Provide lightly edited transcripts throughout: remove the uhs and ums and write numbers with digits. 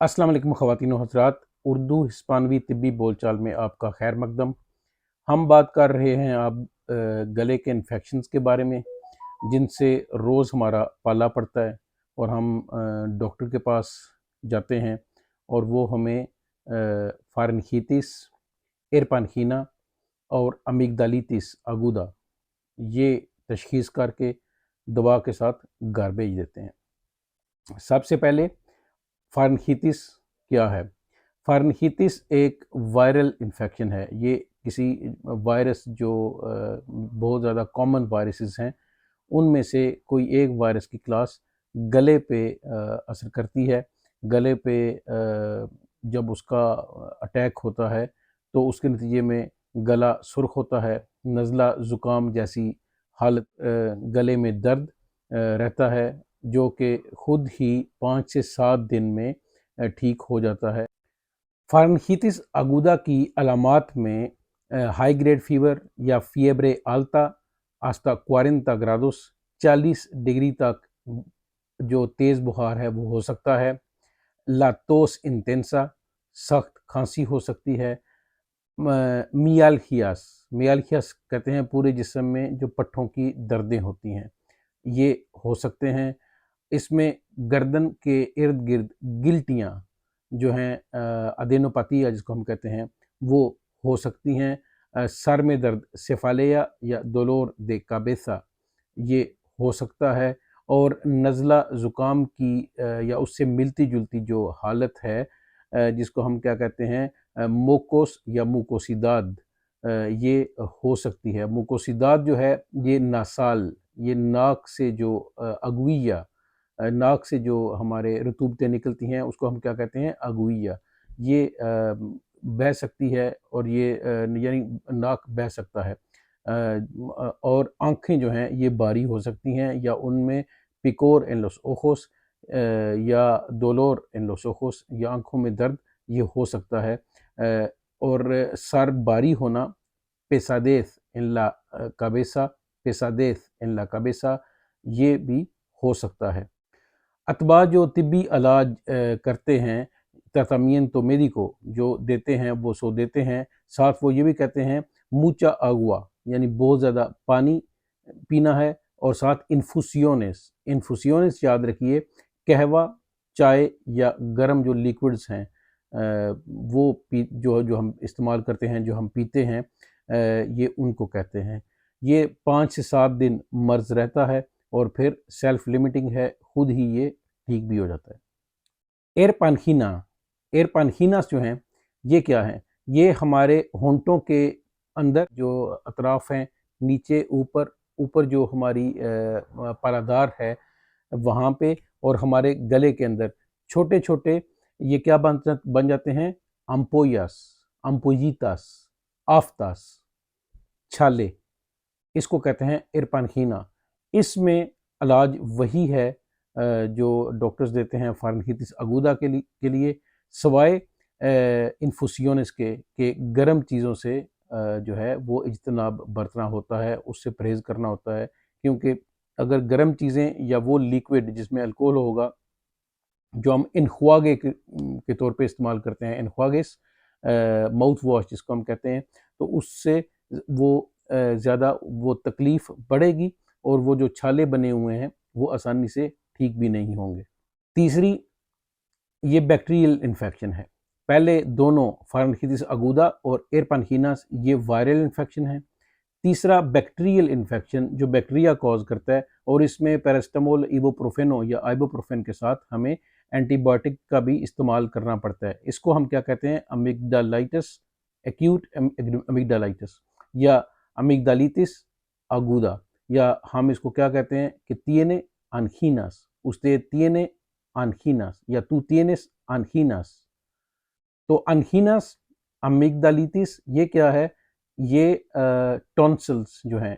अस्सलाम वालेकुम ख़वातीन व हज़रात। उर्दू हिस्पानवी तिब्बी बोलचाल में आपका खैर मकदम। हम बात कर रहे हैं अब गले के इन्फेक्शंस के बारे में, जिनसे रोज़ हमारा पाला पड़ता है और हम डॉक्टर के पास जाते हैं और वो हमें फ़ारिन्जीटिस, एयरपानखीना और अमिगडालिटिस अगुदा ये तशख़ीस करके दवा के साथ घर भेज देते हैं। सबसे पहले फ़ारिन्जीटिस क्या है? फ़ारिन्जीटिस एक वायरल इन्फेक्शन है। ये किसी वायरस जो बहुत ज़्यादा कॉमन वायरसेस हैं उनमें से कोई एक वायरस की क्लास गले पे असर करती है। गले पे जब उसका अटैक होता है तो उसके नतीजे में गला सुर्ख होता है, नज़ला ज़ुकाम जैसी हालत, गले में दर्द रहता है जो कि ख़ुद ही 5 से 7 दिन में ठीक हो जाता है। फ़ारिन्जीटिस अगुदा की अलामात में हाई ग्रेड फ़ीवर या फ़ीब्रे आल्ता हस्ता 40 ग्रादोस 40 डिग्री तक जो तेज़ बुखार है वो हो सकता है। ला तोस इंटेंसा सख्त खांसी हो सकती है। मियाल्गियास कहते हैं पूरे जिस्म में जो पट्ठों की दर्दें होती हैं, ये हो सकते हैं। इसमें गर्दन के इर्द गिर्द गिल्टियाँ जो हैं अदेनोपैथी जिसको हम कहते हैं वो हो सकती हैं। सर में दर्द सेफालिया या डोलोर दे काबेसा ये हो सकता है। और नज़ला ज़ुकाम की या उससे मिलती जुलती जो हालत है जिसको हम क्या कहते हैं मोकोस या मुकोसिदाद, ये हो सकती है। मुकोसिदाद जो है ये नासाल, ये नाक से जो अगुइया, नाक से जो हमारे रतूबतें निकलती हैं उसको हम क्या कहते हैं अगुइया, ये बह सकती है और ये यानी नाक बह सकता है। और आँखें जो हैं ये बारी हो सकती हैं या उनमें पिकोर एन लोस ओजोस या डोलोर एन लोस ओजोस या आँखों में दर्द ये हो सकता है। और सर बारी होना पेसादेस एन ला काबेसा, पेसादेस एन ला काबेसा ये भी हो सकता है। अतबा जो तिब्बी इलाज करते हैं ट्राटामिएंतो मेडिको जो देते हैं वो सो देते हैं, साथ वो ये भी कहते हैं मुचा आगुआ यानी बहुत ज़्यादा पानी पीना है, और साथ इन्फुसियोनेस याद रखिए, कहवा, चाय या गर्म जो लिक्विड्स हैं वो जो हम इस्तेमाल करते हैं, जो हम पीते हैं, ये उनको कहते हैं। ये 5 से 7 दिन मर्ज़ रहता है और फिर सेल्फ लिमिटिंग है, खुद ही ये ठीक भी हो जाता है। एयरपानखीनास जो हैं ये क्या हैं? ये हमारे होंठों के अंदर जो अतराफ़ हैं, नीचे ऊपर जो हमारी पारादार है वहाँ पे, और हमारे गले के अंदर छोटे छोटे ये क्या बन जाते हैं अम्पोयास, अम्पोजितास, आफ्तास, छाले, इसको कहते हैं एयरपानखीना। इसमें इलाज वही है जो डॉक्टर्स देते हैं फ़ारिन्जीटिस अगुदा के लिए सवाए इन्फुसियोनेस के गर्म चीज़ों से जो है वो इज्तनाब बरतना होता है, उससे परहेज़ करना होता है। क्योंकि अगर गर्म चीज़ें या वो लिक्विड जिसमें अल्कोहल होगा जो हम इनख्वागे के तौर पे इस्तेमाल करते हैं, इनख्वागेस माउथ वॉश जिसको हम कहते हैं, तो उससे वो ज़्यादा वो तकलीफ़ बढ़ेगी और वो जो छाले बने हुए हैं वो आसानी से ठीक भी नहीं होंगे। तीसरी, ये बैक्टीरियल इन्फेक्शन है। पहले दोनों फ़ारिन्जीटिस अगुदा और एयरपानखीनास ये वायरल इन्फेक्शन है। तीसरा बैक्टीरियल इन्फेक्शन जो बैक्टीरिया कॉज करता है, और इसमें पैरासिटामोल, इबुप्रोफेनो या आइबुप्रोफेन के साथ हमें एंटीबायोटिक का भी इस्तेमाल करना पड़ता है। इसको हम क्या कहते हैं अमिगडालाइटिस, एक्यूट अमिगडालाइटिस या अमिगडालिटिस अगुदा, या हम इसको क्या कहते हैं कि tiene anginas, usted tiene anginas या tú tienes anginas। तो anginas, अमिगडालिटिस ये क्या है? ये टॉन्सिल्स जो हैं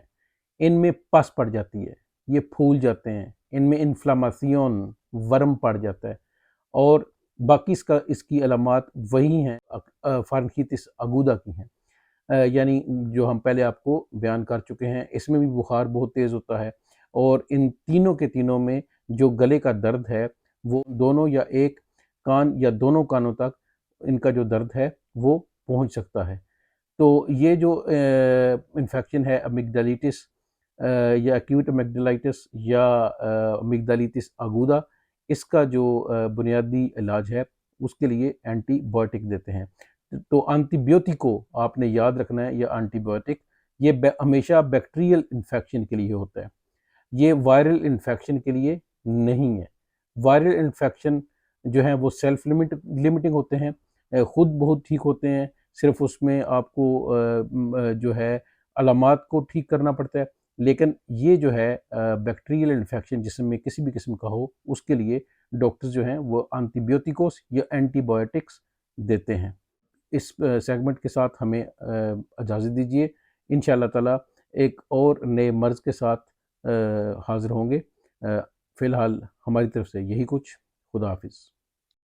इनमें पस पड़ जाती है, ये फूल जाते हैं, इनमें इन्फ्लामेशन वर्म पड़ जाता है, और बाकी इसकी अलामात वही हैं फ़ारिन्जीटिस अगुदा की हैं। यानी जो हम पहले आपको बयान कर चुके हैं, इसमें भी बुखार बहुत तेज़ होता है, और इन तीनों के तीनों में जो गले का दर्द है वो दोनों या एक کان یا دونوں کانوں تک ان کا جو درد ہے وہ پہنچ سکتا ہے۔ تو یہ جو انفیکشن ہے امگڈلیٹس یا ایکیوٹ امگڈلائٹس یا امگڈلیٹس اگودا، اس کا جو بنیادی علاج ہے اس کے لیے اینٹی بایوٹک دیتے ہیں۔ تو اینٹی بیوٹیکو آپ نے یاد رکھنا ہے، یا اینٹی بایوٹک یہ ہمیشہ بیکٹیریل انفیکشن کے لیے ہوتا ہے، یہ وائرل انفیکشن کے لیے نہیں ہے۔ وائرل انفیکشن جو ہیں وہ سیلف لمیٹنگ ہوتے ہیں، خود بہت ٹھیک ہوتے ہیں، صرف اس میں آپ کو جو ہے علامات کو ٹھیک کرنا پڑتا ہے۔ لیکن یہ جو ہے بیکٹیریل انفیکشن جسم میں کسی بھی قسم کا ہو، اس کے لیے ڈاکٹرز جو ہیں وہ اینٹی بیوٹیکوس یا اینٹی بایوٹکس دیتے ہیں۔ اس سیگمنٹ کے ساتھ ہمیں اجازت دیجیے، انشاءاللہ تعالی ایک اور نئے مرض کے ساتھ حاضر ہوں گے۔ فی الحال ہماری طرف سے یہی کچھ، خدا حافظ۔